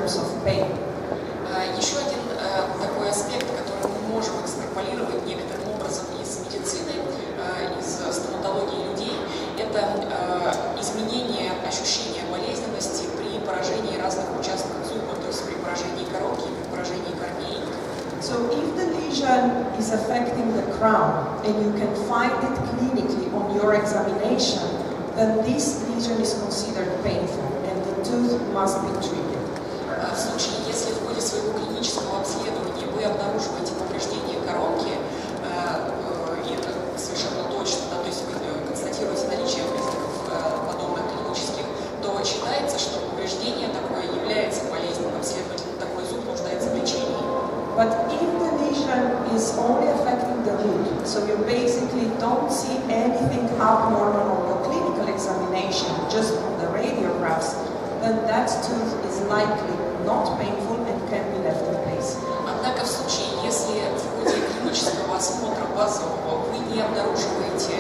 terms of pain. Еще один такой аспект, который мы можем экстраполировать некоторым образом из медицины, из стоматологии людей, это изменение ощущения болезненности при поражении разных участков зуба, то есть при поражении коронки, при поражении корней. So if the lesion is affecting the crown and you can find it clinically on your examination, then this lesion is considered painful and the tooth must be treated. В случае, если в ходе своего клинического обследования вы обнаруживаете повреждение коронки, и это совершенно точно, да, то есть вы констатируете наличие признаков подобных клинических, то считается, что повреждение такое является болезненным, следовательно, такой зуб нуждается в лечении. But if the lesion is only affecting the root, so you basically don't see anything abnormal on your clinical examination, just on the radiographs, then that tooth is likely not painful and can be left in place. Однако в случае, если в ходе клинического осмотра базового вы не обнаруживаете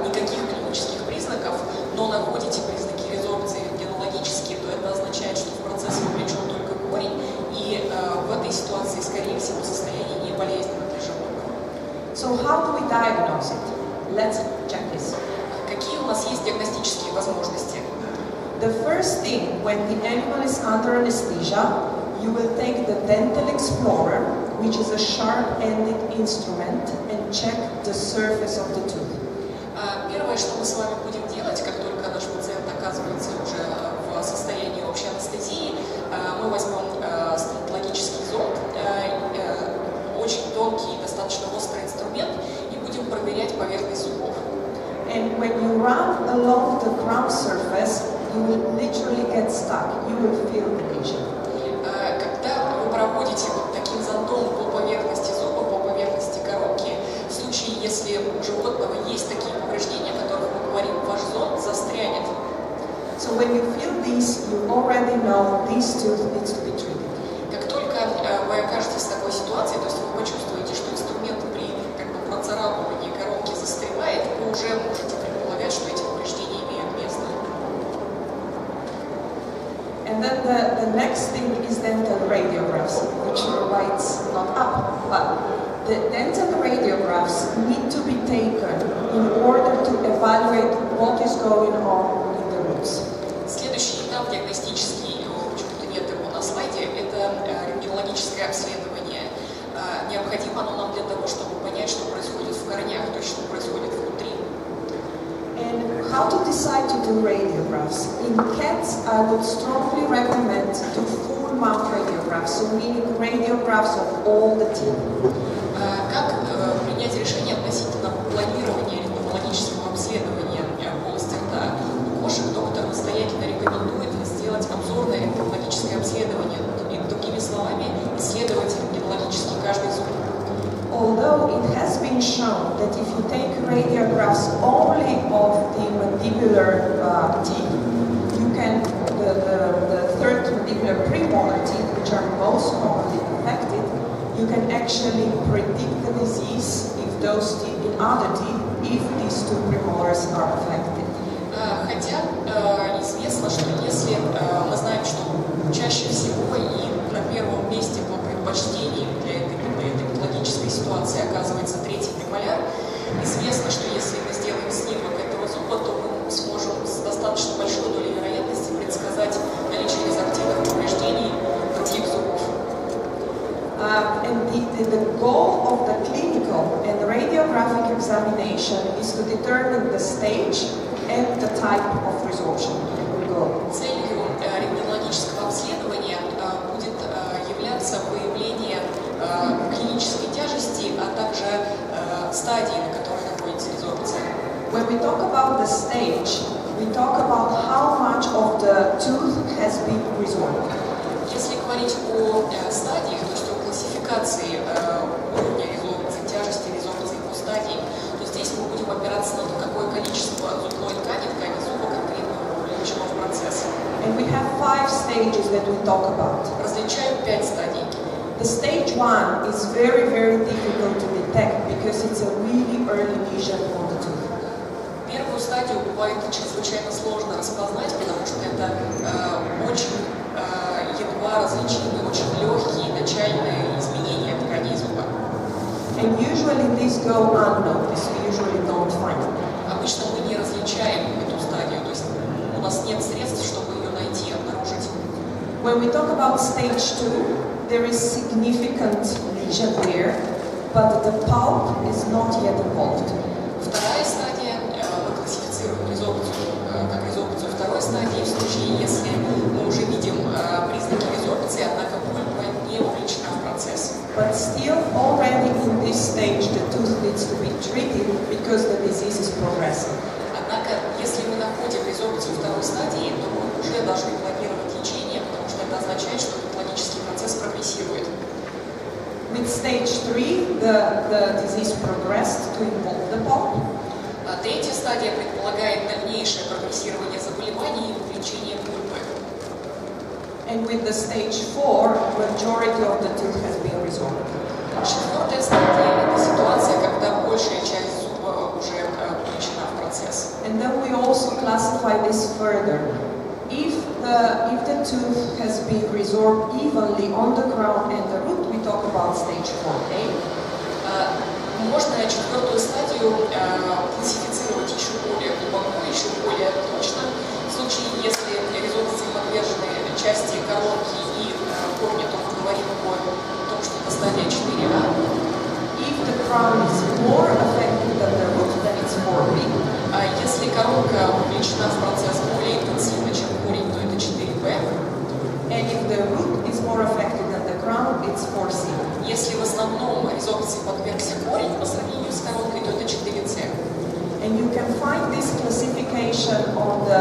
никаких клинических признаков, но находите признаки резорбции рентгенологические, то это означает, что в процесс вовлечен только корень, и в этой ситуации, скорее всего, состояние не болезненно для животного. So how do we diagnose it? Let's check this. Какие у нас есть диагностические возможности? The first thing, when the animal is under anesthesia, you will take the dental explorer, which is a sharp-ended instrument, and check the surface of the tooth. Первое, что мы с вами будем делать, как только наш пациент оказывается уже в состоянии общей анестезии, мы возьмем стоматологический зонд, очень тонкий, достаточно острый инструмент, и будем проверять поверхность зубов. And when you run along the crown surface, you will literally get stuck. You will feel the lesion. Когда вы проводите вот таким зондом по поверхности зуба, по поверхности коронки, в случае, если у животного есть такие повреждения, о которых мы говорим, ваш зонд застрянет. So when you feel this, you already know this tooth needs to be treated. Как только вы окажетесь в такой ситуации, то есть вы почувствуете, что инструмент при процарапывании коронки застревает, вы уже можете предполагать, что эти повреждения имеют место. And then the next thing is dental radiographs, which writes not up, but the dental radiographs need to be taken in order to evaluate what is going on in the roots. Следующий этап диагностический, почему-то нет его на слайде, это рентгенологическое обследование. Необходимо оно нам для того, чтобы понять, что происходит в корнях, то есть что происходит внутри. And how to decide to do radiographs? In cats, I would strongly recommend to full mouth radiographs, so meaning radiographs of all the teeth. Как принять решение относительно планирования рентгенологического обследования полости рта? У кошек доктор настоятельно рекомендует сделать обзорное рентгенологическое обследование, и другими словами, исследовать рентгенологически каждый зуб. Although it has been shown that if you take radiographs only of the mandibular teeth, you can, the third mandibular premolar teeth, which are most commonly affected, you can actually predict the disease if those teeth, in other teeth, if these two premolars are affected. Хотя известно, что если мы знаем, что чаще всего и на первом месте по предпочтениям для этой патологической ситуации оказывается третий премоляр, известно, что если мы сделаем снимок этого зуба, то мы сможем с достаточно большой долей вероятности предсказать наличие резорбтивных повреждений других зубов. And the goal of the clinical and radiographic examination is to determine the stage and the type of resorption. Целью рентгенологического обследования будет являться выявление клинической тяжести, а также стадии, на которой находится резорбция. When we talk about the stage, we talk about how much of the tooth has been resorbed. Если говорить о стадиях, то есть о классификации уровня резорбции, тяжести резорбции по стадии, то здесь мы будем опираться на то, какое количество зубной ткани зуба конкретно вовлечено в процесс. And we have 5 stages that we talk about. Различают 5 стадий. The stage 1 is very, very difficult to detect because it's a really early lesion on the tooth. Первую стадию бывает чрезвычайно сложно распознать, потому что это очень изначальные изменения тканей зуба. And usually these go unnoticed, we usually don't find them. Обычно мы не различаем эту стадию, то есть у нас нет средств, чтобы ее найти, обнаружить. When we talk about stage 2, there is significant lesion there, but the pulp is not yet involved. Вторая стадия, мы классифицируем резорбцию как резорбцию второй стадии в случае, если мы уже видим признаки резорбции, однако пульпа не вовлечена в процесс. But still, already in this stage, the tooth needs to be treated because the disease is progressing. Однако, если мы находим резорбцию второй стадии, то мы уже должны планировать лечение, потому что это означает, что патологический процесс прогрессирует. With stage 3, the disease progressed to involve the pulp. Третья стадия предполагает дальнейшее прогрессирование заболеваний и увеличение пульпы. And with the stage 4, majority of the tooth has been resolved. Четвертая стадия – это ситуация, когда большая часть зуба уже включена в процесс. And then we also classify this further. If the tooth has been resorbed evenly on the crown and the root, we talk about stage 4A. Можно четвертую стадию классифицировать еще более глубоко, еще более точно. В случае, если резорбции подвержены части коронки и корня, то мы говорим о том, что это стадия 4А. If the crown is more affected than the root, then it's 4B. Если коронка вовлечена в процесс более интенсивно, чем корень, то это 4B. And if the root is more affected than the crown, it's 4C. Если в основном резорбции подвергся корень по сравнению с коронкой, то это 4C. And you can find this classification on the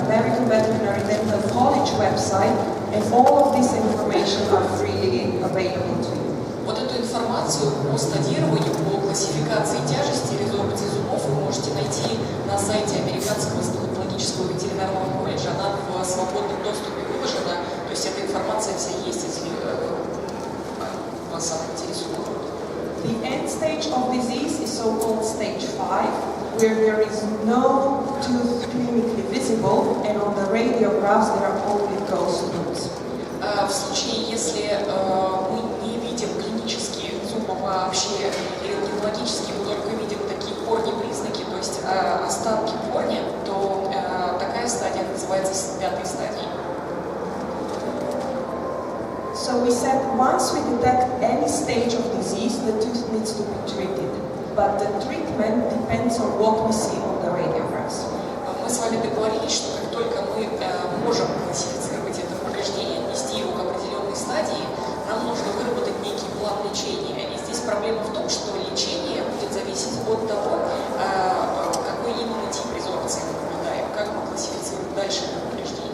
American Veterinary Dental College website, and all of this information are freely available to you. Вот эту информацию по стадированию, по классификации тяжести резорбций зубов вы можете найти на сайте Американского стоматологического ветеринарного колледжа. Она в свободном доступе выложена, то есть эта информация вся есть, если вас она интересует. The end stage of disease is so-called stage 5, where there is no tooth clinically visible, and on the radiographs there are only ghost roots. В случае, если мы не видим клинические зубы вообще, или рентгенологически мы только видим такие корни, признаки, то есть останки корня, то такая стадия называется пятой стадией. So we said once we detect any stage of disease, the tooth needs to be treated. But the treatment depends on what we see on the radiographs. Мы с вами договорились, что как только мы можем классифицировать это повреждение, отнести его к определенной стадии, нам нужно выработать некий план лечения. И здесь проблема в том, что лечение будет зависеть от того, какой именно тип резорбции мы наблюдаем, как мы классифицируем дальше это повреждение.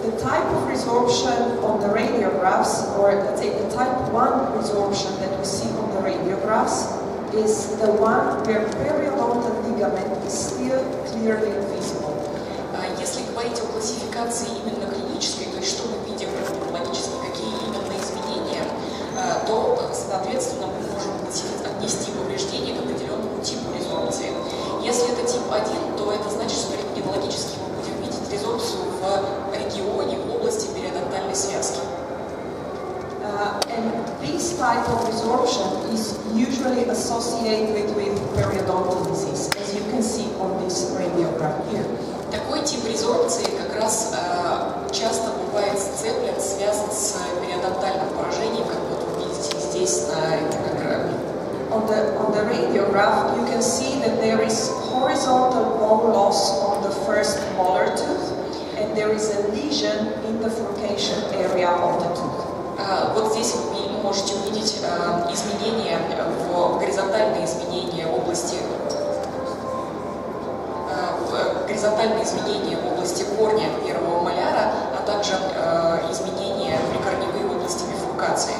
The type of resorption on the radiographs, or let's say the type 1 resorption that we see on the radiographs, is the one where periodontal ligament is still clearly visible. Если говорить о классификации именно клинической, то есть что мы видим рентгенологически, какие именно изменения, то, соответственно, мы можем отнести повреждение к определенному типу резорбции. Если это тип 1, то это значит, что рентгенологически мы будем видеть резорбцию в регионе, в области периодонтальной связки. And this type of resorption is usually associated with periodontal disease, as you can see on this radiograph here. Такой тип резорбции как раз часто бывает сцеплен, связан с периодонтальным поражением, как вот вы видите здесь на диаграмме. On the radiograph, you can see that there is horizontal bone loss on the first molar tooth, and there is a lesion in the furcation area of the tooth. Вот здесь вы можете увидеть изменения, горизонтальные изменения в области корня первого маляра, а также изменения прикорневые в области бифуркации.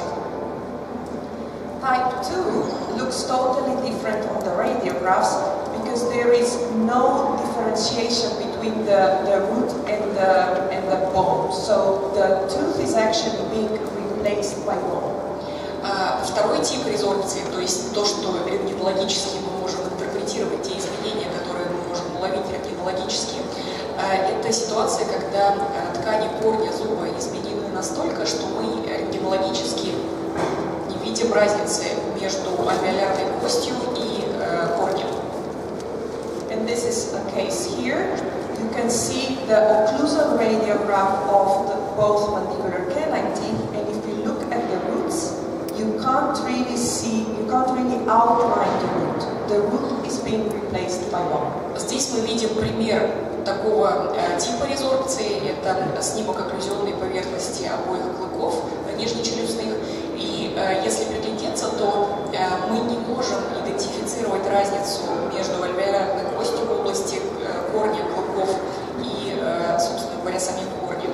Type 2 looks totally different on the radiographs because there is no differentiation between the root and the bone. So the tooth is actually being replaced by bone. Второй тип резорбции, то есть то, что рентгенологически мы можем интерпретировать, те изменения, которые мы можем уловить рентгенологически, это ситуация, когда ткани корня зуба изменены настолько, что мы рентгенологически разницы между альвеолярной костью и корнем. And this is a case here. You can see the occlusal radiograph of both mandibular canine teeth, and if you look at the roots, you can't really outline the root. The root is being replaced by one. Здесь мы видим пример такого типа резорбции. Это снимок окклюзионной поверхности обоих клыков нижнечелюстных. И если приглядеться, то мы не можем идентифицировать разницу между альвеолярной костью в области корня клыков и, собственно говоря, самим корнем.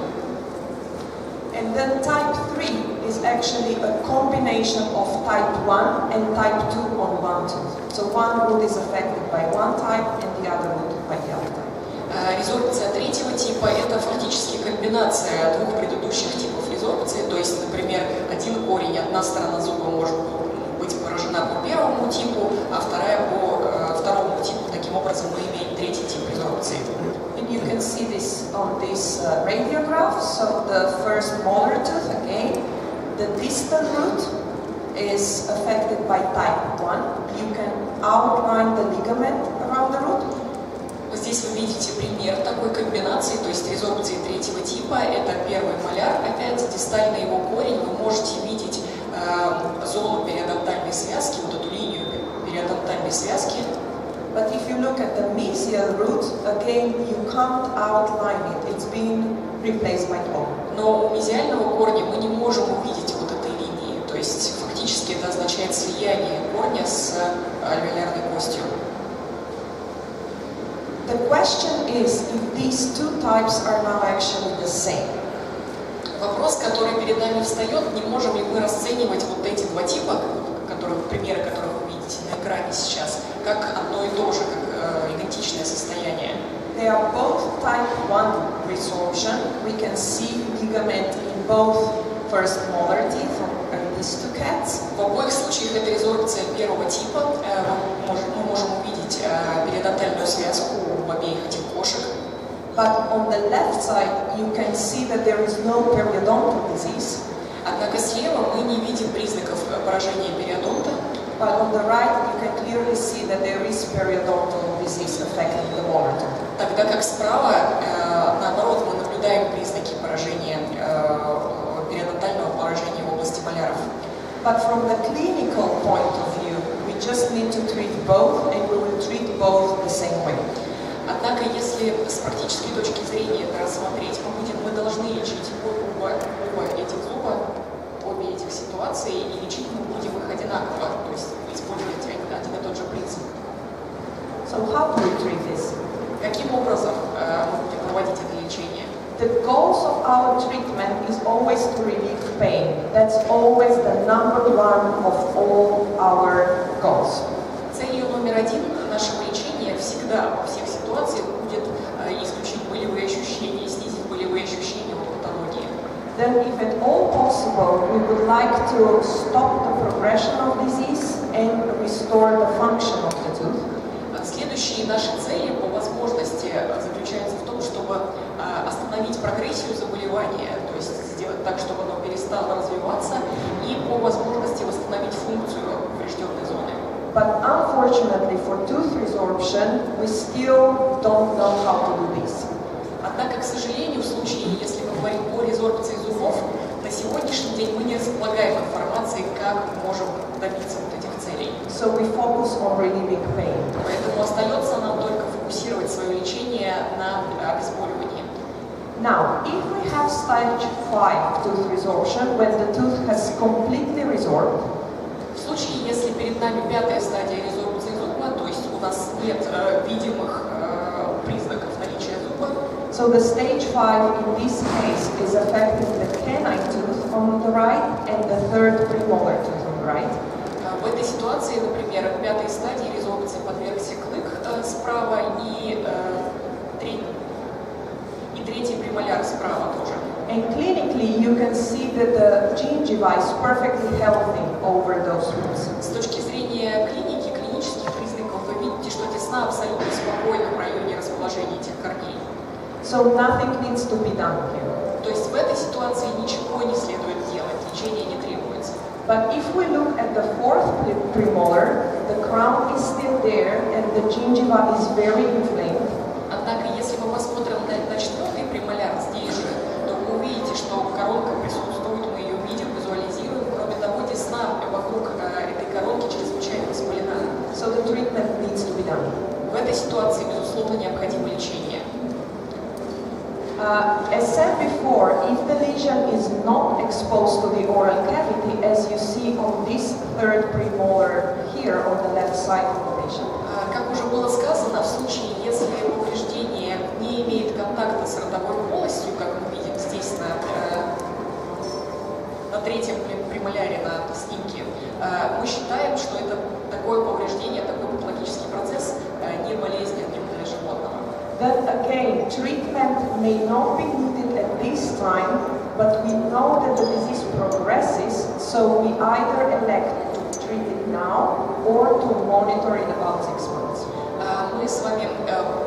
And then type 3 is actually a combination of type 1 and type 2 on one tooth. So one root is affected by one type and the other root by the other type. Резорбция третьего типа – это фактически комбинация двух предыдущих типов резорбции. То есть, например, один корень, одна сторона зуба может быть поражена по первому типу, а вторая по второму типу. Таким образом, мы имеем третий тип резорбции. And you can see this on this radiograph. So the first molar tooth, again, the distal root is affected by type 1. You can outline the ligament around the root. Здесь вы видите пример такой комбинации, то есть резорбции третьего типа. Это первый моляр, опять дистальный его корень. Вы можете видеть зону периодонтальной связки, вот эту линию периодонтальной связки. But if you look at the mesial root, again, you can't outline it. It's been replaced by bone. Но у мезиального корня мы не можем увидеть вот этой линии. То есть фактически это означает слияние корня с альвеолярной костью. The question is if these two types are now actually the same. Вопрос, который перед нами встает, не можем ли мы расценивать вот эти два типа, примеры которых вы видите на экране сейчас, как одно и то же, как идентичное состояние. They are both type 1 resorption. We can see ligament in both first molar teeth on these two cats. В обоих случаях это резорбция первого типа. Мы можем увидеть периодонтальную связку у обеих этих кошек. But on the left side, you can see that there is no periodontal disease. Однако слева мы не видим признаков поражения периодонта. But on the right, you can clearly see that there is periodontal disease affecting the molar tooth. Тогда как справа, наоборот, мы наблюдаем признаки поражения, периодонтального поражения в области маляров. But from the clinical point of view, we just need to treat both, and we will treat both the same way. Однако, если с практической точки зрения это рассмотреть, мы должны лечить оба этих зуба, обе этих ситуации, и лечить мы будем их одинаково, то есть использовать один и тот же принцип. So how do we treat this? Каким образом мы будем проводить это лечение? The goals of our treatment is always to relieve pain. That's always the number one of all our goals. Целью номер один нашего лечения всегда во всех ситуациях будет исключить болевые ощущения, снизить болевые ощущения от патологии. Then, if at all possible, we would like to stop the progression of disease and restore the function of the tooth. Следующие наши цели по возможности заключаются в том, чтобы остановить прогрессию заболевания, то есть сделать так, чтобы оно перестало развиваться, и по возможности восстановить функцию поврежденной зоны. But unfortunately for tooth resorption, we still don't know how to do this. Однако, к сожалению, в случае, если мы говорим о резорбции зубов, на сегодняшний день мы не располагаем информацией, как мы можем добиться вот этих целей. So we focus on relieving pain. Поэтому остается нам только фокусировать свое лечение на обезболивании. Now, if we have stage 5 tooth resorption, when the tooth has completely resorbed, в случае, если перед нами пятая стадия резорбции зуба, то есть у нас нет видимых признаков наличия зуба, so the stage 5 in this case is affecting the canine tooth on the right and the third premolar tooth on the right. В этой ситуации, например, в пятой стадии резорбции подвергся клык справа и третий премоляр справа тоже. And clinically, you can see that the gingiva is perfectly healthy over those roots. С точки зрения клиники, клинических признаков, вы видите, что десна абсолютно спокойна в районе расположения этих корней. So nothing needs to be done here. То есть в этой ситуации ничего не следует делать, лечение не требуется. But if we look at the fourth premolar, the crown is still there and the gingiva is very inflamed. Однако, если мы посмотрим на четвертый премоляр здесь же, то вы увидите, что коронка присутствует, мы ее видим, визуализируем. Кроме того, десна вокруг этой коронки чрезвычайно воспалена. So the treatment needs to be done. В этой ситуации, безусловно, необходимо лечение. As said before, if the lesion is not exposed to the oral cavity, as you see on this third premolar here on the left side of the patient. Как уже было сказано, в случае, если повреждение не имеет контакта с ротовой полостью, как мы видим здесь на третьем премоляре на снимке, мы считаем, что это такое повреждение, такой патологический процесс не болезненен для животного. Then again, treatment may not be needed at this time, but we know that the disease progresses, so we either elect to treat it now or to monitor in about 6 months. Мы с вами,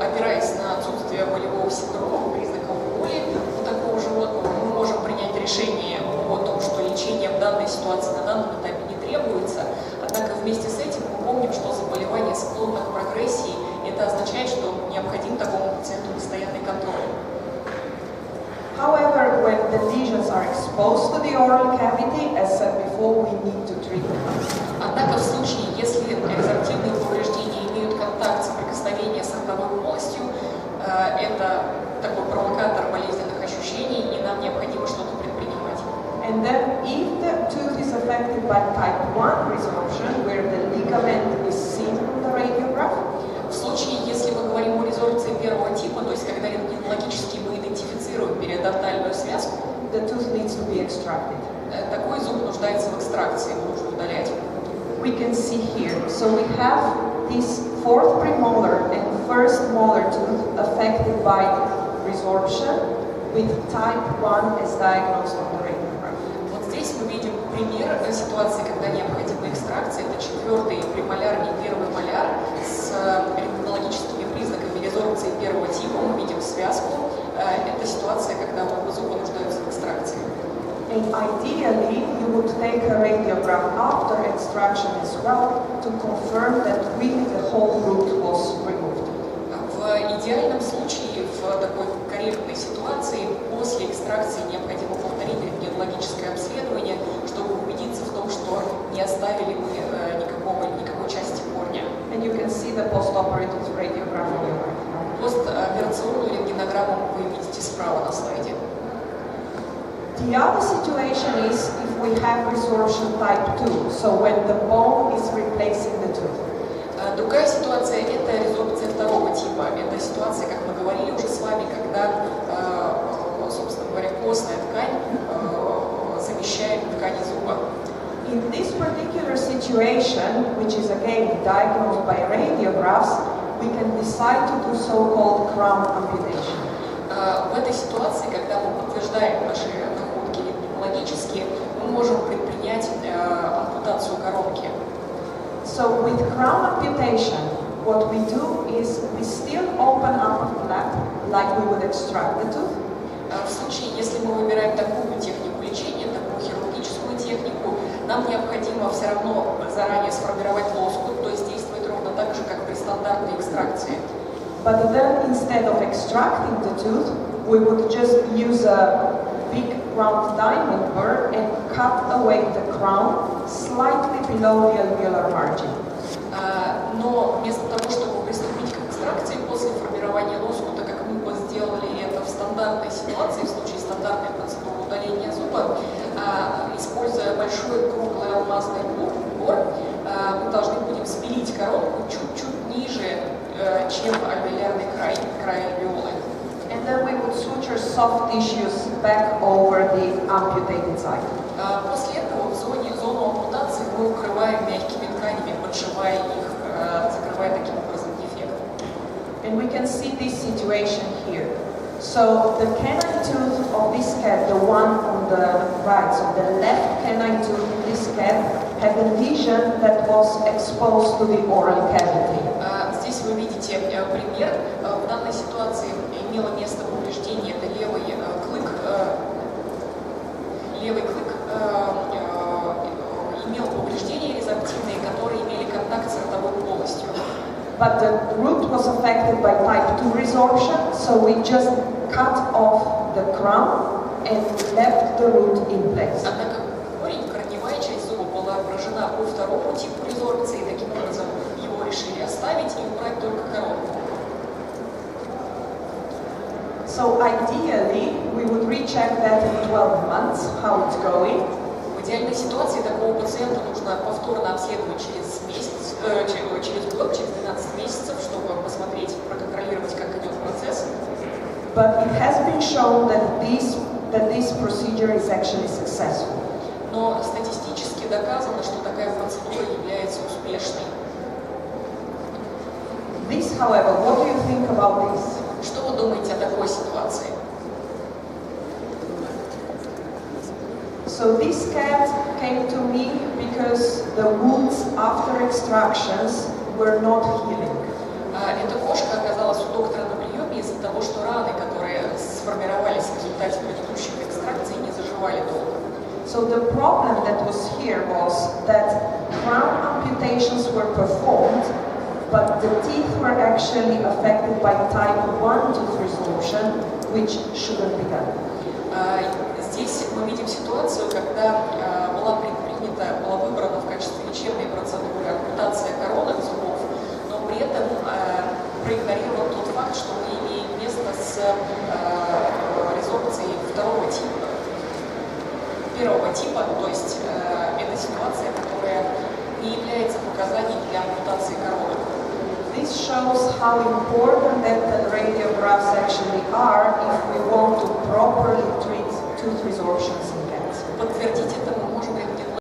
опираясь на отсутствие болевого синдрома, признаков боли у такого животного, мы можем принять решение о том, что лечение в данной ситуации на данном этапе не требуется. Однако вместе с этим мы помним, что заболевание склонно к прогрессии. Это означает, что необходим такому пациенту постоянный контроль. However, when the lesions are exposed to the oral cavity, as said before, we need to treat them. Однако в случае, если экзактивные повреждения имеют контакт, соприкосновение с ротовой полостью, это такой провокатор болезненных ощущений, и нам необходимо что-то предпринимать. And then, if the tooth is affected by type 1 resorption, where the ligament is seen on the radiograph, в случае, если мы говорим о резорбции первого типа, то есть когда рентгенологически мы идентифицируем периодонтальную связку, the tooth needs to be extracted. Такой зуб нуждается в экстракции, его нужно удалять. We can see here. So we have this fourth premolar and first molar tooth affected by resorption with type 1 as diagnosed on the radiograph. Вот здесь мы видим пример ситуации, когда необходима экстракция. Это четвертый премоляр и первый моляр с рентгенологическими признаками резорбции первого типа. Мы видим связку. Это ситуация, когда оба зуба нуждаются в экстракции. And ideally, you would take a radiograph after extraction as well to confirm that really the whole root was removed. В идеальном случае, в такой корректной ситуации, после экстракции необходимо повторить рентгенологическое обследование, чтобы убедиться в том, что не оставили мы никакой части корня. And you can see the post-operative radiograph on your right. Постоперационную рентгенограмму вы видите справа на слайде. The other situation is if we have resorption type 2, so when the bone is replacing the tooth. Другая ситуация – это резорбция второго типа. Это ситуация, как мы говорили уже с вами, когда, собственно говоря, костная ткань замещает ткани зуба. In this particular situation, which is again diagnosed by radiographs, we can decide to do so-called crown amputation. В этой ситуации, когда мы подтверждаем наши находки рентгенологические, мы можем предпринять ампутацию коронки. So with crown amputation, what we do is we still open up the flap like we would extract the tooth. В случае, если мы выбираем такую технику лечения, такую хирургическую технику, нам необходимо все равно заранее сформировать лоскут, то есть действовать ровно так же, как при стандартной экстракции. But then instead of extracting the tooth, we would just use a big round diamond burr and cut away the crown slightly below the alveolar margin. Но вместо того, чтобы приступить к экстракции после формирования лоскута, как мы бы сделали это в стандартной ситуации, в случае стандартной процедуры удаления зуба, используя большой круглый алмазный бур, мы должны будем спилить коронку чуть-чуть ниже, чем альвеолярный край альвеолы. And then we would suture soft tissues back over the amputated side. После этого в зону ампутации мы укрываем мягкими тканями, подшивая их, закрывая таким образом дефект. And we can see this situation here. So the canine tooth of this cat, the one on the right, so the left canine tooth in this cat had a lesion that was exposed to the oral cavity. Здесь вы видите пример. В данной ситуации имело место повреждение, это левый клык But the root was affected by type 2 resorption, so we just cut off the crown and left the root in place. Однако корень, корневая часть зуба была поражена по второму типу резорбции, и таким образом его решили оставить и убрать только коронку. So ideally, we would recheck that in 12 months, how it's going. В идеальной ситуации такого пациента нужно повторно обследовать через месяц, через год, через 12 месяцев, чтобы посмотреть, проконтролировать, как идет процесс. But it has been shown that this procedure is actually successful. Но статистически доказано, что такая процедура является успешной. This, however, what do you think about this? Что вы думаете о такой ситуации? So this cat came to me because the wounds after extractions were not healing. Эта кошка оказалась у доктора на приеме из-за того, что раны, которые сформировались в результате предыдущих экстракций, не заживали долго. So the problem that was here was that crown amputations were performed, but the teeth were actually affected by type 1 tooth resorption, which shouldn't be done. Здесь мы видим ситуацию, когда была выбрана в качестве лечебной процедуры ампутация коронок зубов, но при этом проигнорирован тот факт, что мы имеем место с резорбцией второго типа. Первого типа, то есть это ситуация, которая не является показанием для ампутации коронок. This shows how important dental radiographs actually are if we want to properly treat tooth resorptions